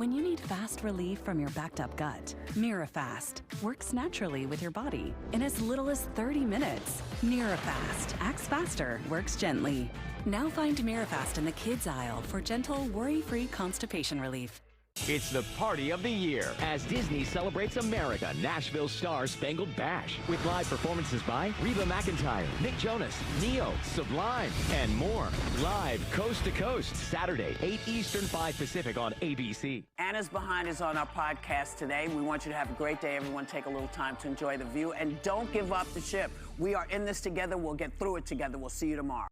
When you need fast relief from your backed up gut, MiraFast works naturally with your body in as little as 30 minutes. MiraFast acts faster, works gently. Now find MiraFast in the kids aisle for gentle, worry-free constipation relief. It's the party of the year as Disney celebrates America Nashville Star Spangled Bash with live performances by Reba McEntire, Nick Jonas, Neo, Sublime, and more. Live coast to coast Saturday, 8 Eastern, 5 Pacific on ABC. Anna's Behind is on our podcast today. We want you to have a great day. Everyone take a little time to enjoy the view and don't give up the ship. We are in this together. We'll get through it together. We'll see you tomorrow.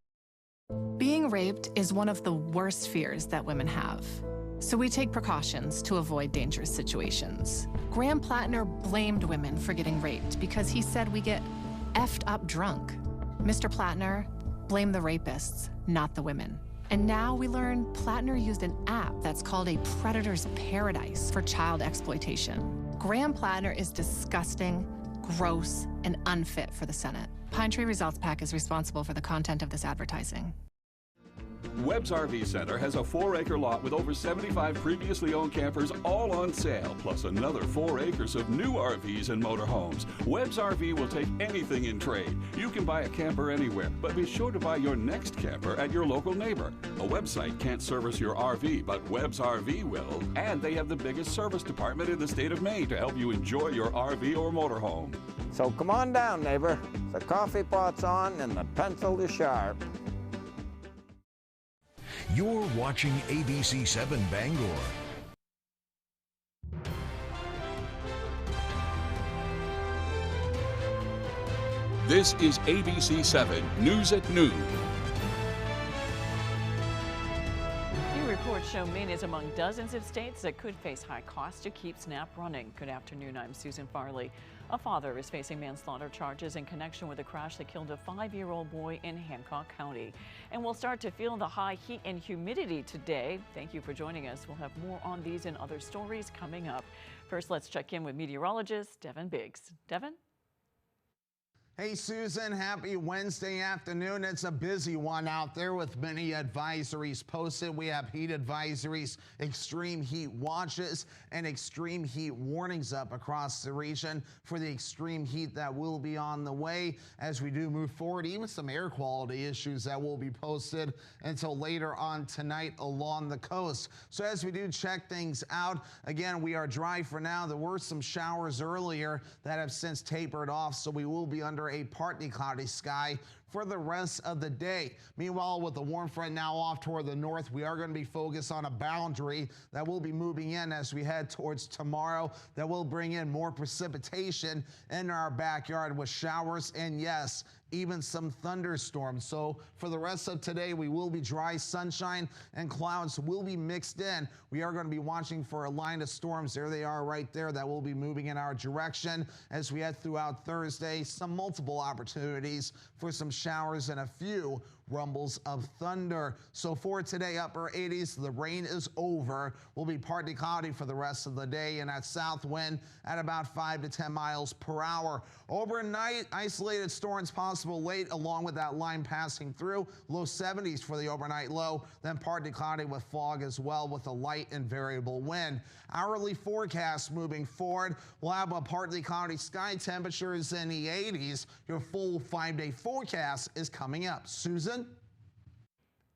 Being raped is one of the worst fears that women have. So we take precautions to avoid dangerous situations. Graham Plattner blamed women for getting raped because he said we get effed up drunk. Mr. Plattner blamed the rapists, not the women. And now we learn Plattner used an app that's called a predator's paradise for child exploitation. Graham Plattner is disgusting, gross, and unfit for the Senate. Pine Tree Results PAC is responsible for the content of this advertising. Webb's RV Center has a 4-acre lot with over 75 previously owned campers all on sale, plus another 4 acres of new RVs and motorhomes. Webb's RV will take anything in trade. You can buy a camper anywhere, but be sure to buy your next camper at your local neighbor. A website can't service your RV, but Webb's RV will, and they have the biggest service department in the state of Maine to help you enjoy your RV or motorhome. So come on down, neighbor. The coffee pot's on and the pencil is sharp. You're watching ABC 7 Bangor. This is ABC 7 News at Noon. New reports show Maine is among dozens of states that could face high costs to keep SNAP running. Good afternoon, I'm Susan Farley. A father is facing manslaughter charges in connection with a crash that killed a 5-year-old boy in Hancock County. And we'll start to feel the high heat and humidity today. Thank you for joining us. We'll have more on these and other stories coming up. First, let's check in with meteorologist Devin Biggs. Devin? Hey Susan, happy Wednesday afternoon. It's a busy one out there with many advisories posted. We have heat advisories, extreme heat watches, and extreme heat warnings up across the region for the extreme heat that will be on the way as we do move forward. Even some air quality issues that will be posted until later on tonight along the coast. So as we do check things out, again, we are dry for now. There were some showers earlier that have since tapered off, so we will be under a partly cloudy sky for the rest of the day. Meanwhile, with the warm front now off toward the north, we are going to be focused on a boundary that will be moving in as we head towards tomorrow that will bring in more precipitation in our backyard with showers and, yes, even some thunderstorms. So for the rest of today, we will be dry sunshine and clouds will be mixed in. We are going to be watching for a line of storms. There they are right there that will be moving in our direction as we head throughout Thursday. Some multiple opportunities for some showers and a few rumbles of thunder. So for today, upper 80s, the rain is over. Will be partly cloudy for the rest of the day, and that south wind at about 5 to 10 miles per hour. Overnight, isolated storms possible late along with that line passing through. Low 70s for the overnight low, then partly cloudy with fog as well with a light and variable wind. Hourly forecast moving forward, we'll have a partly cloudy sky, temperatures in the 80s. Your full 5-day forecast is coming up. Susan?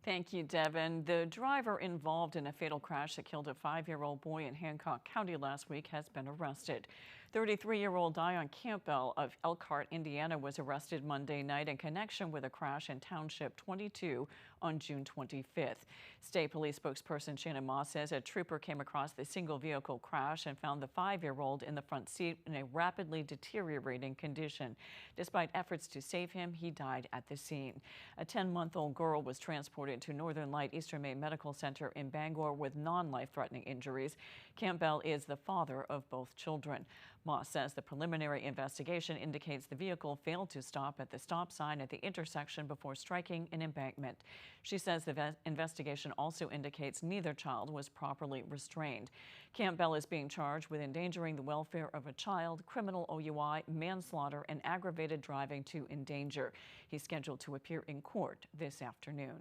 Thank you, Devin. The driver involved in a fatal crash that killed a 5-year-old boy in Hancock County last week has been arrested. 33-year-old Dion Campbell of Elkhart, Indiana, was arrested Monday night in connection with a crash in Township 22 on June 25th. State Police spokesperson Shannon Moss says a trooper came across the single vehicle crash and found the 5-year-old in the front seat in a rapidly deteriorating condition. Despite efforts to save him, he died at the scene. A 10-month-old girl was transported to Northern Light Eastern Maine Medical Center in Bangor with non-life-threatening injuries. Campbell is the father of both children. Moss says the preliminary investigation indicates the vehicle failed to stop at the stop sign at the intersection before striking an embankment. She says the investigation also indicates neither child was properly restrained. Campbell is being charged with endangering the welfare of a child, criminal OUI, manslaughter, and aggravated driving to endanger. He's scheduled to appear in court this afternoon.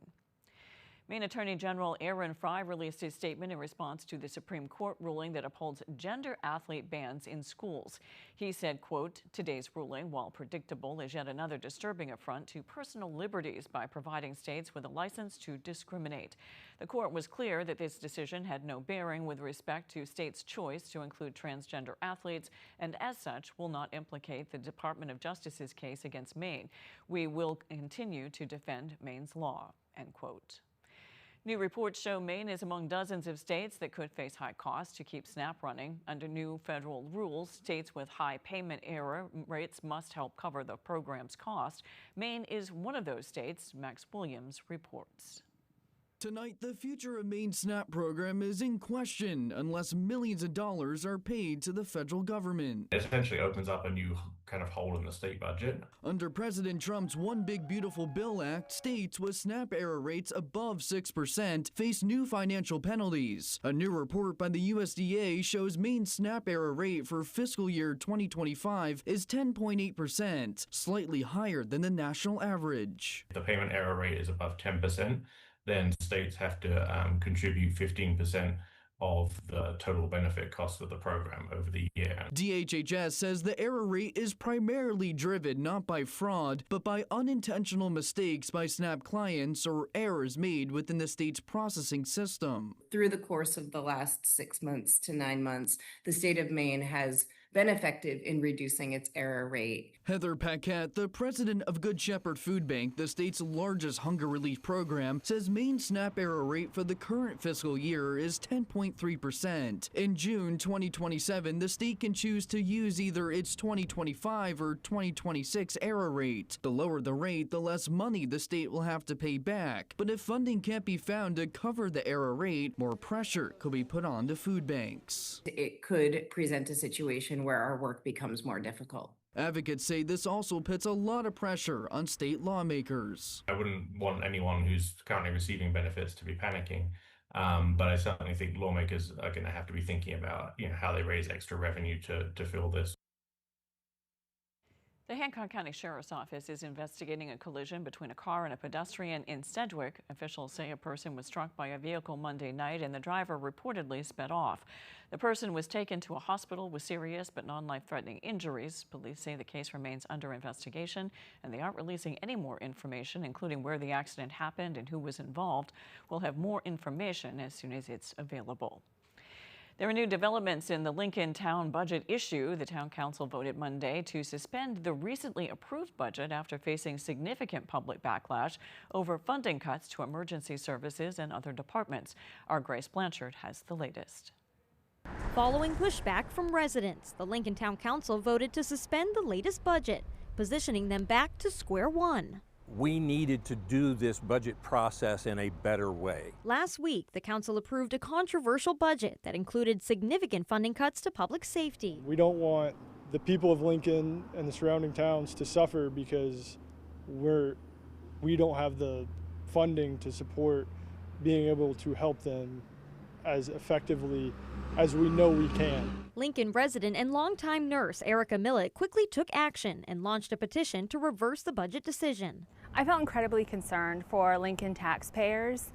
Maine Attorney General Aaron Frey released his statement in response to the Supreme Court ruling that upholds gender athlete bans in schools. He said, quote, "Today's ruling, while predictable, is yet another disturbing affront to personal liberties by providing states with a license to discriminate." The court was clear that this decision had no bearing with respect to states' choice to include transgender athletes, and as such will not implicate the Department of Justice's case against Maine. "We will continue to defend Maine's law," end quote. New reports show Maine is among dozens of states that could face high costs to keep SNAP running. Under new federal rules, states with high payment error rates must help cover the program's cost. Maine is one of those states, Max Williams reports. Tonight, the future of Maine's SNAP program is in question unless millions of dollars are paid to the federal government. It essentially opens up a new kind of hole in the state budget. Under President Trump's One Big Beautiful Bill Act, states with SNAP error rates above 6% face new financial penalties. A new report by the USDA shows Maine's SNAP error rate for fiscal year 2025 is 10.8%, slightly higher than the national average. If the payment error rate is above 10%, then states have to contribute 15% of the total benefit cost of the program over the year. DHHS says the error rate is primarily driven not by fraud, but by unintentional mistakes by SNAP clients or errors made within the state's processing system. Through the course of the last 6 months to 9 months, the state of Maine has been effective in reducing its error rate. Heather Paquette, the president of Good Shepherd Food Bank, the state's largest hunger relief program, says Maine's SNAP error rate for the current fiscal year is 10.3%. In June 2027, the state can choose to use either its 2025 or 2026 error rate. The lower the rate, the less money the state will have to pay back. But if funding can't be found to cover the error rate, more pressure could be put on to food banks. It could present a situation where our work becomes more difficult. Advocates say this also puts a lot of pressure on state lawmakers. I wouldn't want anyone who's currently receiving benefits to be panicking, but I certainly think lawmakers are going to have to be thinking about, how they raise extra revenue to fill this. The Hancock County Sheriff's Office is investigating a collision between a car and a pedestrian in Sedgwick. Officials say a person was struck by a vehicle Monday night and the driver reportedly sped off. The person was taken to a hospital with serious but non-life-threatening injuries. Police say the case remains under investigation and they aren't releasing any more information, including where the accident happened and who was involved. We'll have more information as soon as it's available. There are new developments in the Lincoln Town budget issue. The Town Council voted Monday to suspend the recently approved budget after facing significant public backlash over funding cuts to emergency services and other departments. Our Grace Blanchard has the latest. Following pushback from residents, the Lincoln Town Council voted to suspend the latest budget, positioning them back to square one. We needed to do this budget process in a better way. Last week, the council approved a controversial budget that included significant funding cuts to public safety. We don't want the people of Lincoln and the surrounding towns to suffer because we don't have the funding to support being able to help them as effectively as we know we can. Lincoln resident and longtime nurse Erica Millett quickly took action and launched a petition to reverse the budget decision. I felt incredibly concerned for Lincoln taxpayers,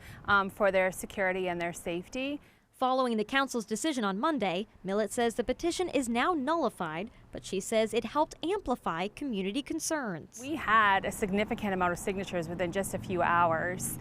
for their security and their safety. Following the council's decision on Monday, Millett says the petition is now nullified, but she says it helped amplify community concerns. We had a significant amount of signatures within just a few hours,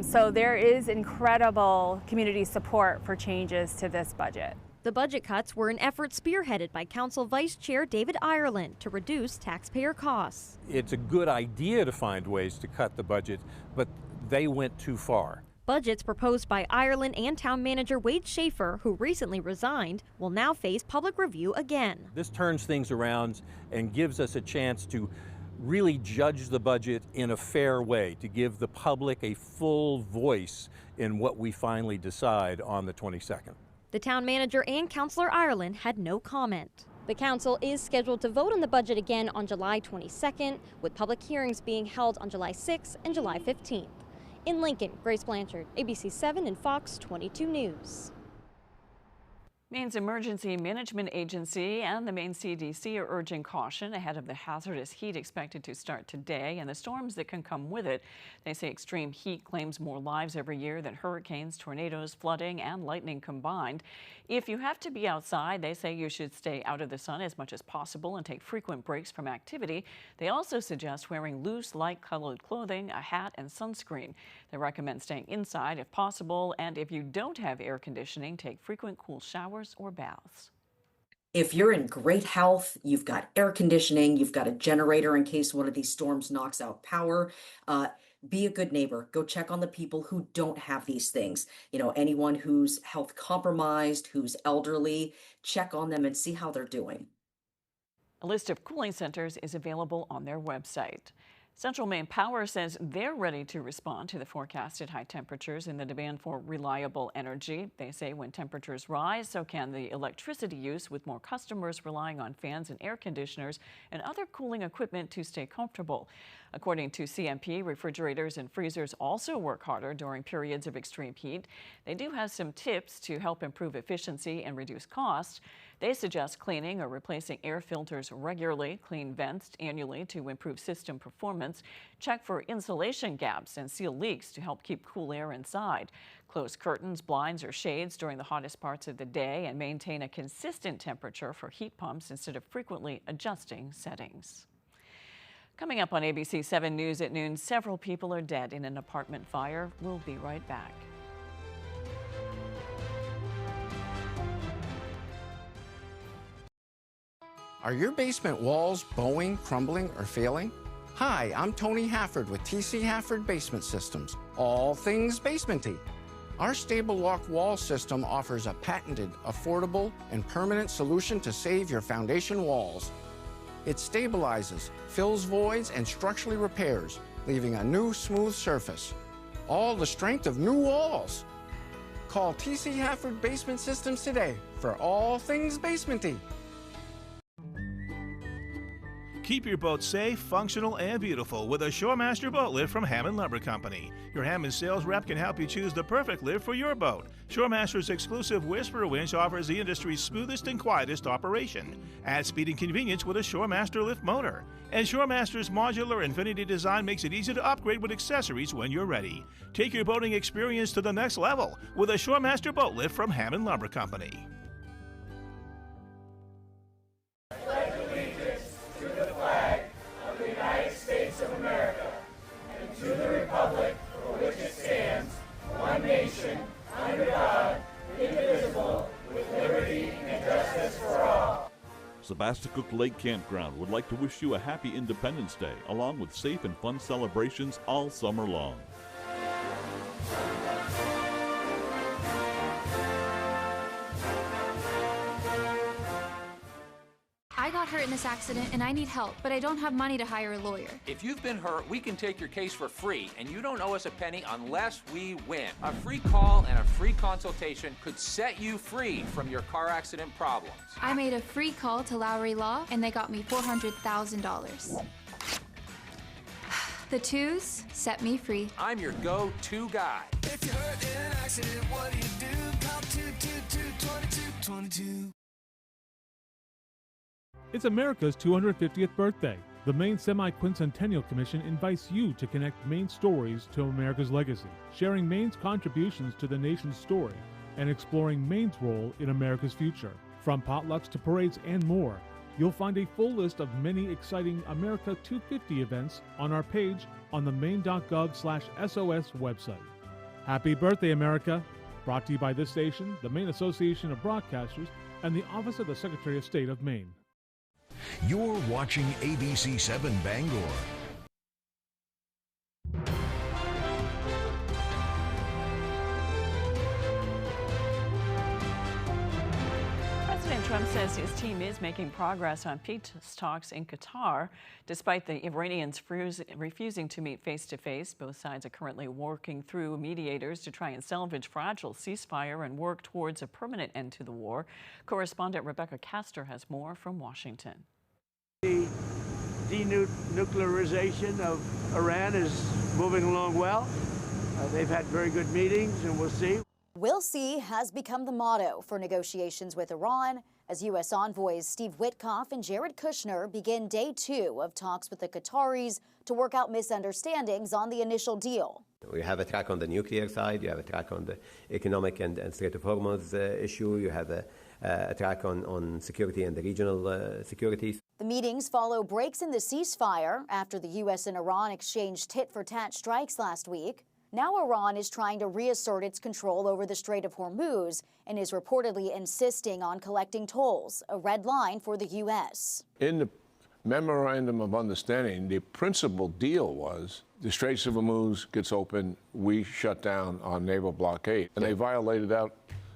so there is incredible community support for changes to this budget. The budget cuts were an effort spearheaded by Council Vice Chair David Ireland to reduce taxpayer costs. It's a good idea to find ways to cut the budget, but they went too far. Budgets proposed by Ireland and Town Manager Wade Schaefer, who recently resigned, will now face public review again. This turns things around and gives us a chance to really judge the budget in a fair way, to give the public a full voice in what we finally decide on the 22nd. The town manager and Councillor Ireland had no comment. The council is scheduled to vote on the budget again on July 22nd, with public hearings being held on July 6th and July 15th. In Lincoln, Grace Blanchard, ABC 7 and Fox 22 News. Maine's Emergency Management Agency and the Maine CDC are urging caution ahead of the hazardous heat expected to start today and the storms that can come with it. They say extreme heat claims more lives every year than hurricanes, tornadoes, flooding, and lightning combined. If you have to be outside, they say you should stay out of the sun as much as possible and take frequent breaks from activity. They also suggest wearing loose, light-colored clothing, a hat, and sunscreen. They recommend staying inside if possible, and if you don't have air conditioning, take frequent cool showers or baths. If you're in great health, you've got air conditioning, you've got a generator in case one of these storms knocks out power, be a good neighbor. Go check on the people who don't have these things. You know, anyone who's health compromised, who's elderly, check on them and see how they're doing. A list of cooling centers is available on their website. Central Maine Power says they're ready to respond to the forecasted high temperatures and the demand for reliable energy. They say when temperatures rise, so can the electricity use, with more customers relying on fans and air conditioners and other cooling equipment to stay comfortable. According to CMP, refrigerators and freezers also work harder during periods of extreme heat. They do have some tips to help improve efficiency and reduce costs. They suggest cleaning or replacing air filters regularly, clean vents annually to improve system performance, check for insulation gaps and seal leaks to help keep cool air inside, close curtains, blinds, or shades during the hottest parts of the day, and maintain a consistent temperature for heat pumps instead of frequently adjusting settings. Coming up on ABC 7 News at noon, several people are dead in an apartment fire. We'll be right back. Are your basement walls bowing, crumbling, or failing? Hi, I'm Tony Hafford with TC Hafford Basement Systems, all things basementy. Our stable lock wall system offers a patented, affordable, and permanent solution to save your foundation walls. It stabilizes, fills voids, and structurally repairs, leaving a new smooth surface. All the strength of new walls. Call TC Hafford Basement Systems today for all things basementy. Keep your boat safe, functional, and beautiful with a Shoremaster boat lift from Hammond Lumber Company. Your Hammond sales rep can help you choose the perfect lift for your boat. Shoremaster's exclusive Whisper winch offers the industry's smoothest and quietest operation. Add speed and convenience with a Shoremaster lift motor. And Shoremaster's modular Infinity design makes it easy to upgrade with accessories when you're ready. Take your boating experience to the next level with a Shoremaster boat lift from Hammond Lumber Company. Nation, under God, indivisible, with liberty and justice for all. Sebasticook Lake Campground would like to wish you a happy Independence Day, along with safe and fun celebrations all summer long. I got hurt in this accident and I need help, but I don't have money to hire a lawyer. If you've been hurt, we can take your case for free, and you don't owe us a penny unless we win. A free call and a free consultation could set you free from your car accident problems. I made a free call to Lowry Law, and they got me $400,000. The twos set me free. I'm your go-to guy. If you're hurt in an accident, what do? Call 222-2222. It's America's 250th birthday. The Maine Semi-Quincentennial Commission invites you to connect Maine's stories to America's legacy, sharing Maine's contributions to the nation's story, and exploring Maine's role in America's future. From potlucks to parades and more, you'll find a full list of many exciting America 250 events on our page on the maine.gov/SOS website. Happy birthday, America! Brought to you by this station, the Maine Association of Broadcasters, and the Office of the Secretary of State of Maine. You're watching ABC 7 Bangor. President Trump says his team is making progress on peace talks in Qatar. Despite the Iranians refusing to meet face-to-face, both sides are currently working through mediators to try and salvage fragile ceasefire and work towards a permanent end to the war. Correspondent Rebecca Castor has more from Washington. The denuclearization of Iran is moving along well. They've had very good meetings, and we'll see. We'll see has become the motto for negotiations with Iran as U.S. envoys Steve Witkoff and Jared Kushner begin day 2 of talks with the Qataris to work out misunderstandings on the initial deal. You have a track on the nuclear side, you have a track on the economic and Strait of Hormuz issue, you have a track on security and the regional security. The meetings follow breaks in the ceasefire after the U.S. and Iran exchanged tit-for-tat strikes last week. Now Iran is trying to reassert its control over the Strait of Hormuz and is reportedly insisting on collecting tolls, a red line for the U.S. In the Memorandum of Understanding, the principal deal was the Straits of Hormuz gets open, we shut down our naval blockade, and they violated that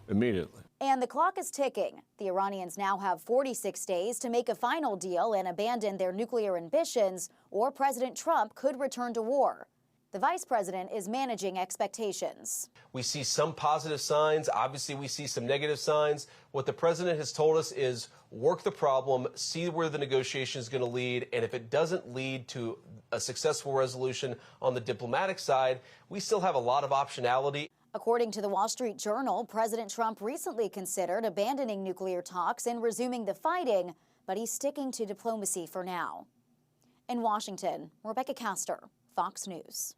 immediately. And the clock is ticking. The Iranians now have 46 days to make a final deal and abandon their nuclear ambitions, or President Trump could return to war. The vice president is managing expectations. We see some positive signs. Obviously, we see some negative signs. What the president has told us is work the problem, see where the negotiation is going to lead, and if it doesn't lead to a successful resolution on the diplomatic side, we still have a lot of optionality. According to the Wall Street Journal, President Trump recently considered abandoning nuclear talks and resuming the fighting, but he's sticking to diplomacy for now. In Washington, Rebecca Castor, Fox News.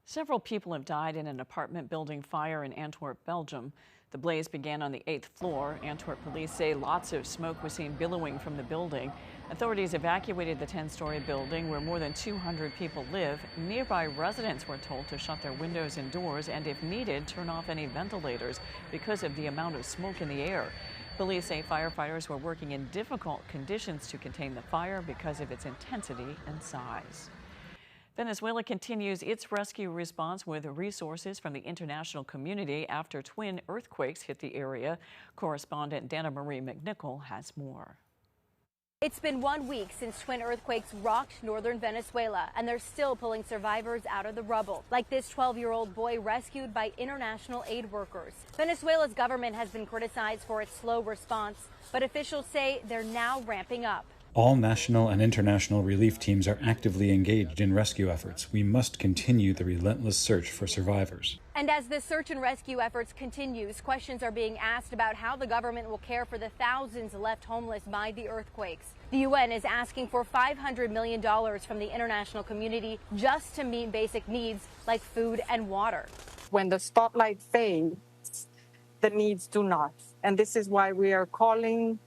Several people have died in an apartment building fire in Antwerp, Belgium. The blaze began on the 8th floor. Antwerp police say lots of smoke was seen billowing from the building. Authorities evacuated the 10-story building where more than 200 people live. Nearby residents were told to shut their windows and doors and, if needed, turn off any ventilators because of the amount of smoke in the air. Police say firefighters were working in difficult conditions to contain the fire because of its intensity and size. Venezuela continues its rescue response with resources from the international community after twin earthquakes hit the area. Correspondent Dana Marie McNichol has more. It's been 1 week since twin earthquakes rocked northern Venezuela, and they're still pulling survivors out of the rubble, like this 12-year-old boy rescued by international aid workers. Venezuela's government has been criticized for its slow response, but officials say they're now ramping up. All national and international relief teams are actively engaged in rescue efforts. We must continue the relentless search for survivors. And as the search and rescue efforts continues, questions are being asked about how the government will care for the thousands left homeless by the earthquakes. The UN is asking for $500 million from the international community just to meet basic needs like food and water. When the spotlight fades, the needs do not. And this is why we are calling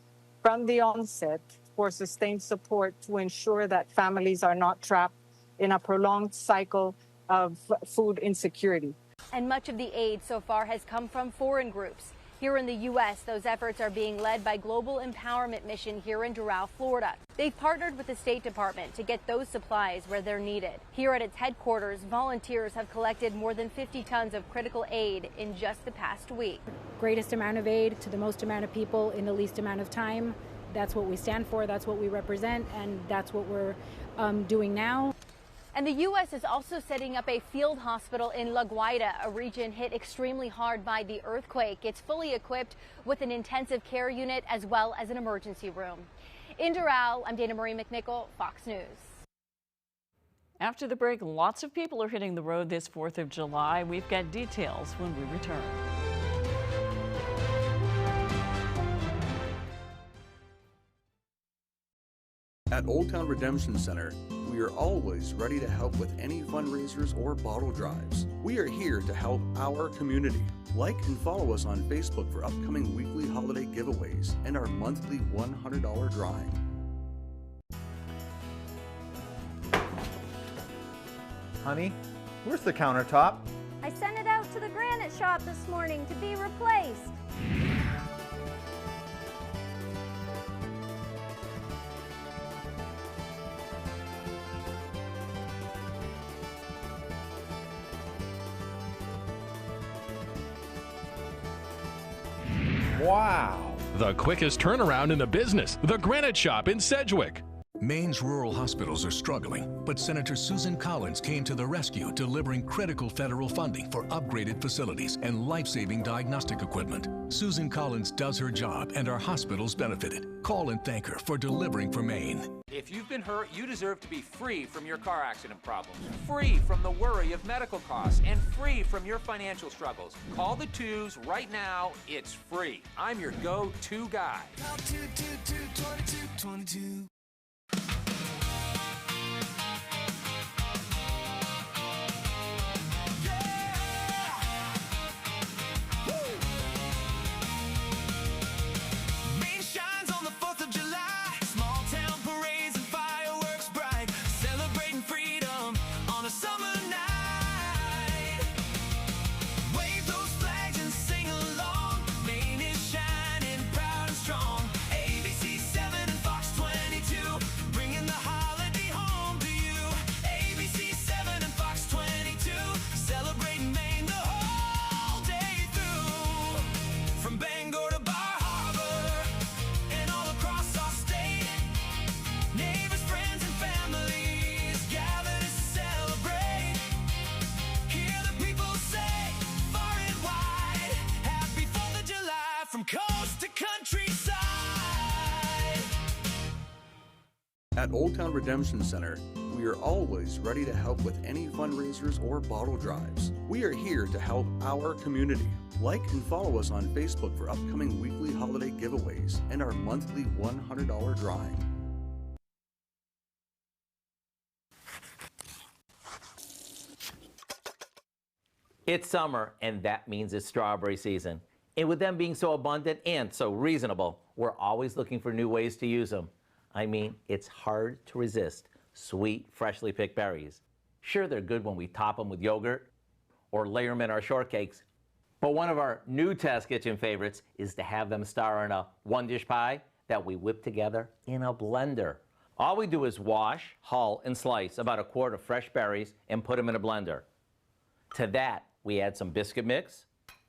from the onset for sustained support to ensure that families are not trapped in a prolonged cycle of food insecurity. And much of the aid so far has come from foreign groups. Here in the U.S., those efforts are being led by Global Empowerment Mission here in Doral, Florida. They've partnered with the State Department to get those supplies where they're needed. Here at its headquarters, volunteers have collected more than 50 tons of critical aid in just the past week. Greatest amount of aid to the most amount of people in the least amount of time. That's what we stand for, that's what we represent, and that's what we're doing now. And the U.S. is also setting up a field hospital in La Guaira, a region hit extremely hard by the earthquake. It's fully equipped with an intensive care unit as well as an emergency room. In Doral, I'm Dana Marie McNichol, Fox News. After the break, lots of people are hitting the road this 4th of July. We've got details when we return. At Old Town Redemption Center, we are always ready to help with any fundraisers or bottle drives. We are here to help our community. Like and follow us on Facebook for upcoming weekly holiday giveaways and our monthly $100 drawing. Honey, where's the countertop? I sent it out to the granite shop this morning to be replaced. Wow. The quickest turnaround in the business, the Granite Shop in Sedgwick. Maine's rural hospitals are struggling, but Senator Susan Collins came to the rescue, delivering critical federal funding for upgraded facilities and life-saving diagnostic equipment. Susan Collins does her job, and our hospitals benefited. Call and thank her for delivering for Maine. If you've been hurt, you deserve to be free from your car accident problems, free from the worry of medical costs, and free from your financial struggles. Call the twos right now. It's free. I'm your go-to guy. Call 222-2222. Coast to countryside. At Old Town Redemption Center, we are always ready to help with any fundraisers or bottle drives. We are here to help our community. Like and follow us on Facebook for upcoming weekly holiday giveaways and our monthly $100 drawing. It's summer, and that means it's strawberry season. And with them being so abundant and so reasonable, we're always looking for new ways to use them. I mean, it's hard to resist sweet, freshly picked berries. Sure, they're good when we top them with yogurt or layer them in our shortcakes, but one of our new test kitchen favorites is to have them star in a one-dish pie that we whip together in a blender. All we do is wash, hull, and slice about a quart of fresh berries and put them in a blender. To that, we add some biscuit mix,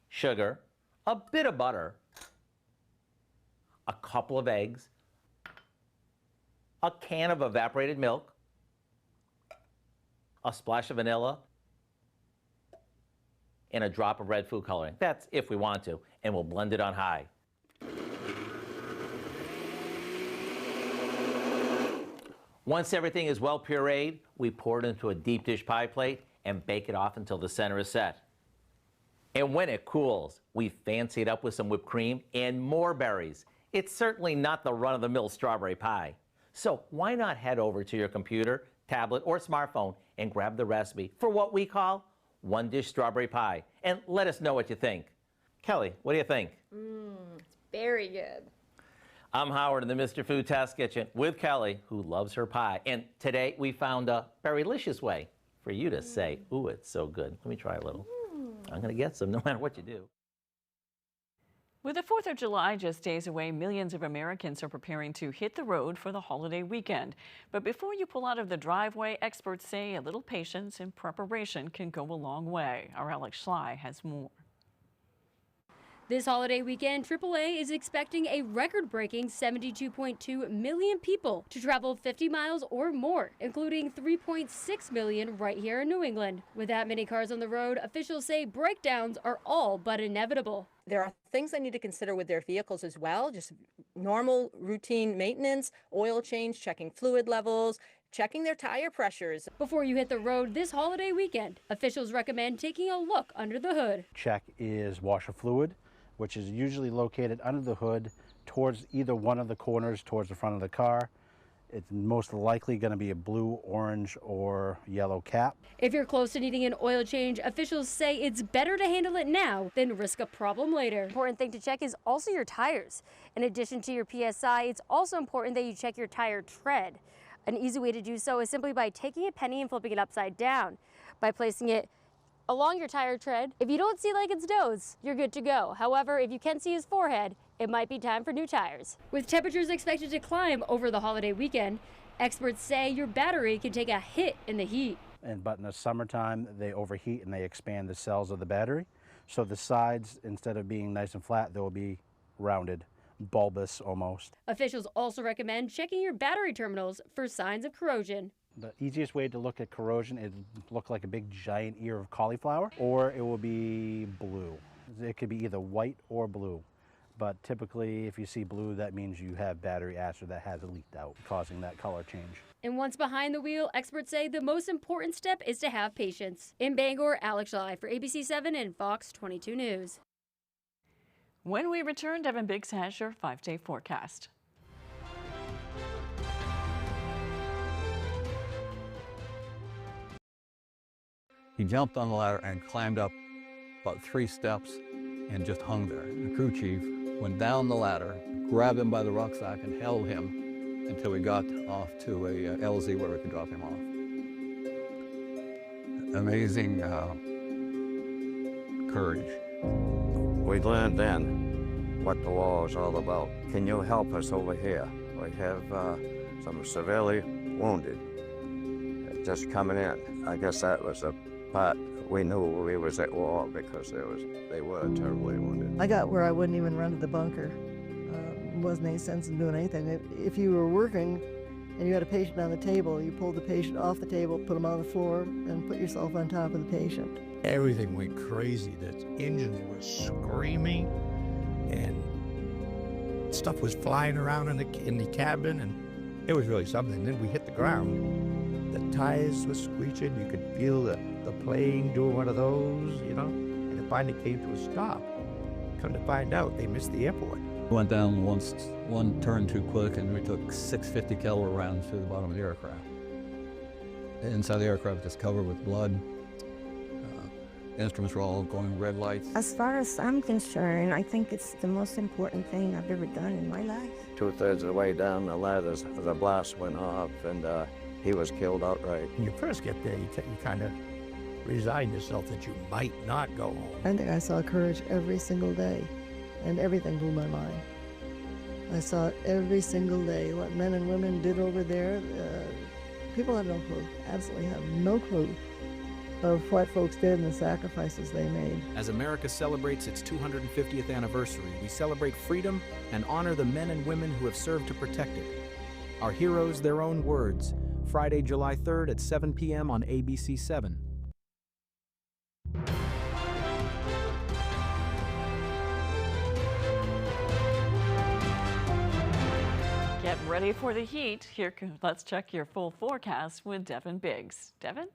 sugar, a bit of butter, a couple of eggs, a can of evaporated milk, a splash of vanilla, and a drop of red food coloring. That's if we want to, and we'll blend it on high. Once everything is well pureed, we pour it into a deep dish pie plate and bake it off until the center is set. And when it cools, we fancy it up with some whipped cream and more berries. It's certainly not the run-of-the-mill strawberry pie. So why not head over to your computer, tablet, or smartphone and grab the recipe for what we call one-dish strawberry pie, and let us know what you think. Kelly, what do you think? It's very good. I'm Howard in the Mr. Food Test Kitchen with Kelly, who loves her pie. And today we found a berry-licious way for you to say, ooh, it's so good. Let me try a little. I'm going to get some no matter what you do. With the 4th of July just days away, millions of Americans are preparing to hit the road for the holiday weekend. But before you pull out of the driveway, experts say a little patience and preparation can go a long way. Our Alex Schley has more. This holiday weekend, AAA is expecting a record-breaking 72.2 million people to travel 50 miles or more, including 3.6 million right here in New England. With that many cars on the road, officials say breakdowns are all but inevitable. There are things they need to consider with their vehicles as well, just normal routine maintenance, oil change, checking fluid levels, checking their tire pressures. Before you hit the road this holiday weekend, officials recommend taking a look under the hood. Check is washer fluid, which is usually located under the hood towards either one of the corners towards the front of the car. It's most likely going to be a blue, orange, or yellow cap. If you're close to needing an oil change, officials say it's better to handle it now than risk a problem later. Important thing to check is also your tires. In addition to your PSI, it's also important that you check your tire tread. An easy way to do so is simply by taking a penny and flipping it upside down. By placing it along your tire tread, if you don't see Lincoln's nose, you're good to go. However, if you can see his forehead, it might be time for new tires. With temperatures expected to climb over the holiday weekend, experts say your battery can take a hit in the heat. But in the summertime, they overheat and they expand the cells of the battery. So the sides, instead of being nice and flat, they will be rounded, bulbous almost. Officials also recommend checking your battery terminals for signs of corrosion. The easiest way to look at corrosion is look like a big giant ear of cauliflower, or it will be blue. It could be either white or blue. but typically if you see blue, that means you have battery acid that has leaked out, causing that color change. And once behind the wheel, experts say the most important step is to have patience. In Bangor, Alex Lai for ABC7 and Fox 22 News. When we return, Devin Biggs has your 5-day forecast. He jumped on the ladder and climbed up about 3 steps and just hung there. The crew chief went down the ladder, grabbed him by the rucksack and held him until we got off to a LZ where we could drop him off. Amazing courage. We learned then what the war is all about. Can you help us over here? We have some severely wounded just coming in. I guess that was the part we knew we was at war because they were terribly wounded. I got where I wouldn't even run to the bunker. Wasn't any sense in doing anything. If you were working and you had a patient on the table, you pulled the patient off the table, put him on the floor, and put yourself on top of the patient. Everything went crazy. The engines were screaming, and stuff was flying around in the cabin, and it was really something. Then we hit the ground. The tires were screeching. You could feel the plane doing one of those, you know, and it finally came to a stop. Come to find out, they missed the airport. We went down one turn too quick, and we took 650 caliber rounds through the bottom of the aircraft. The inside of the aircraft was covered with blood. Instruments were all going red lights. As far as I'm concerned, I think it's the most important thing I've ever done in my life. 2/3 of the way down the ladder, the blast went off, and he was killed outright. When you first get there, you kind of resign yourself that you might not go home. I think I saw courage every single day, and everything blew my mind. I saw it every single day, what men and women did over there. People have no clue, absolutely have no clue of what folks did and the sacrifices they made. As America celebrates its 250th anniversary, we celebrate freedom and honor the men and women who have served to protect it. Our heroes, their own words. Friday, July 3rd at 7 p.m. on ABC7. Get ready for the heat. Let's check your full forecast with Devin Biggs. Devin?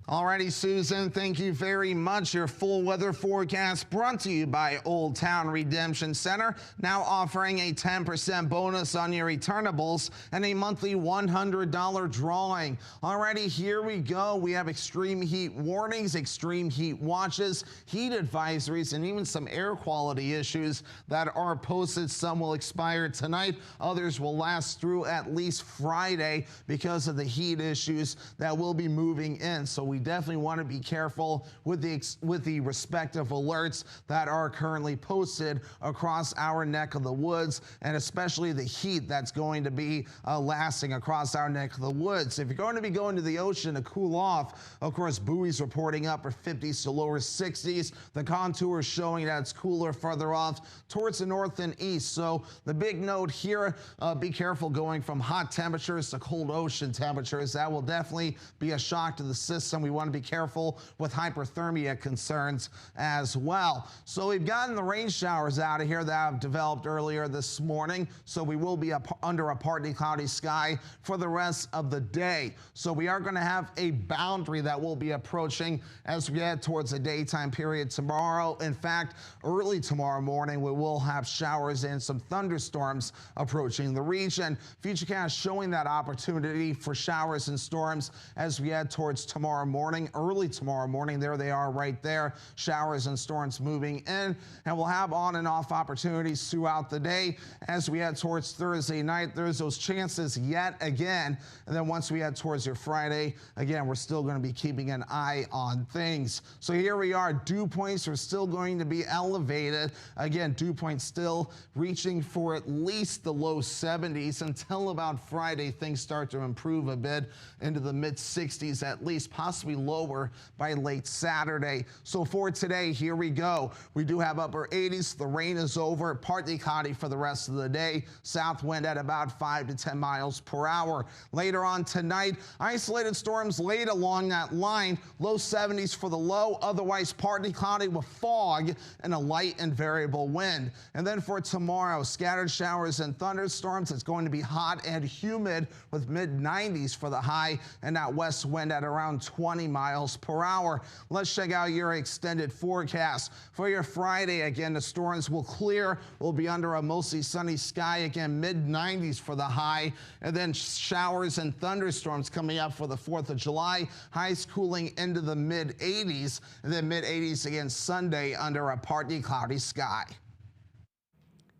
Alrighty, Susan, thank you very much. Your full weather forecast brought to you by Old Town Redemption Center, now offering a 10% bonus on your returnables and a monthly $100 drawing. Alrighty, here we go. We have extreme heat warnings, extreme heat watches, heat advisories, and even some air quality issues that are posted. Some will expire tonight. Others will last through at least Friday because of the heat issues that will be moving in. So we definitely want to be careful with the respective alerts that are currently posted across our neck of the woods, and especially the heat that's going to be lasting across our neck of the woods. If you're going to be going to the ocean to cool off, of course, buoys reporting upper 50s to lower 60s. The contour is showing that it's cooler further off towards the north and east. So the big note here, be careful going from hot temperatures to cold ocean temperatures. That will definitely be a shock to the system. We want to be careful with hyperthermia concerns as well. So we've gotten the rain showers out of here that have developed earlier this morning. So we will be under a partly cloudy sky for the rest of the day. So we are going to have a boundary that will be approaching as we head towards the daytime period tomorrow. In fact, early tomorrow morning, we will have showers and some thunderstorms approaching the region. Futurecast showing that opportunity for showers and storms as we head towards tomorrow morning, early tomorrow morning. There they are right there. Showers and storms moving in, and we'll have on and off opportunities throughout the day. As we head towards Thursday night, there's those chances yet again. And then once we head towards your Friday, again, we're still going to be keeping an eye on things. So here we are. Dew points are still going to be elevated. Again, dew points still reaching for at least the low 70s until about Friday. Things start to improve a bit into the mid 60s at least, possibly possibly lower by late Saturday. So for today, here we go. We do have upper 80s. The rain is over. Partly cloudy for the rest of the day. South wind at about 5 to 10 miles per hour. Later on tonight, isolated storms late along that line. Low 70s for the low. Otherwise, partly cloudy with fog and a light and variable wind. And then for tomorrow, scattered showers and thunderstorms. It's going to be hot and humid with mid-90s for the high and that west wind at around 20 miles per hour. Let's check out your extended forecast. For your Friday, again, the storms will clear. We'll be under a mostly sunny sky. Again, mid-90s for the high, and then showers and thunderstorms coming up for the 4th of July. Highs cooling into the mid-80s, and then mid-80s again Sunday under a partly cloudy sky.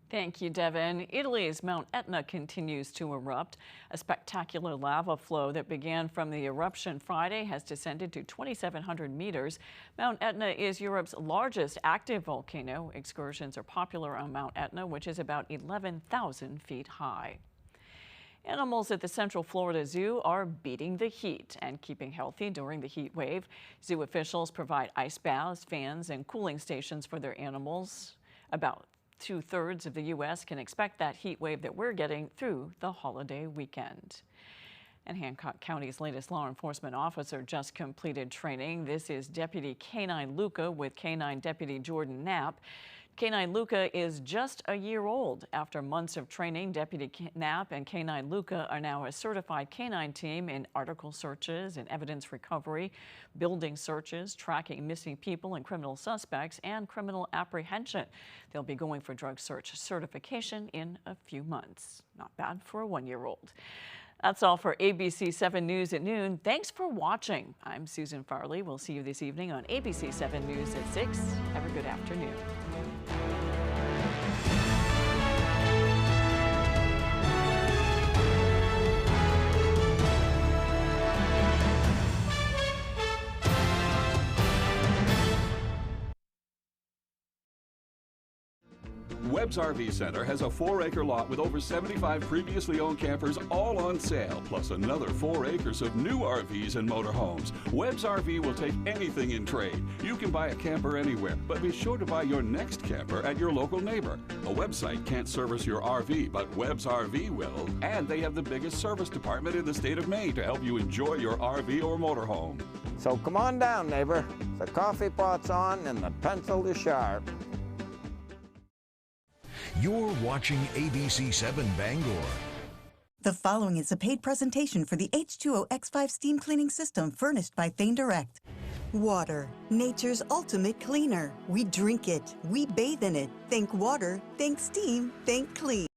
Thank you, Devin. Italy's Mount Etna continues to erupt. A spectacular lava flow that began from the eruption Friday has descended to 2,700 meters. Mount Etna is Europe's largest active volcano. Excursions are popular on Mount Etna, which is about 11,000 feet high. Animals at the Central Florida Zoo are beating the heat and keeping healthy during the heat wave. Zoo officials provide ice baths, fans, and cooling stations for their animals. About 2/3 of the U.S. can expect that heat wave that we're getting through the holiday weekend. And Hancock County's latest law enforcement officer just completed training. This is Deputy K-9 Luca with K-9 Deputy Jordan Knapp. K-9 Luca is just a year old. After months of training, Deputy Knapp and K-9 Luca are now a certified K-9 team in article searches and evidence recovery, building searches, tracking missing people and criminal suspects, and criminal apprehension. They'll be going for drug search certification in a few months. Not bad for a one-year-old. That's all for ABC 7 News at noon. Thanks for watching. I'm Susan Farley. We'll see you this evening on ABC 7 News at 6. Have a good afternoon. Webb's RV Center has a 4-acre lot with over 75 previously owned campers all on sale, plus another 4 acres of new RVs and motorhomes. Webb's RV will take anything in trade. You can buy a camper anywhere, but be sure to buy your next camper at your local neighbor. A website can't service your RV, but Webb's RV will. And they have the biggest service department in the state of Maine to help you enjoy your RV or motorhome. So come on down, neighbor. The coffee pot's on and the pencil is sharp. You're watching ABC 7 Bangor. The following is a paid presentation for the H2O X5 steam cleaning system furnished by Thane Direct. Water, nature's ultimate cleaner. We drink it, we bathe in it. Think water, think steam, think clean.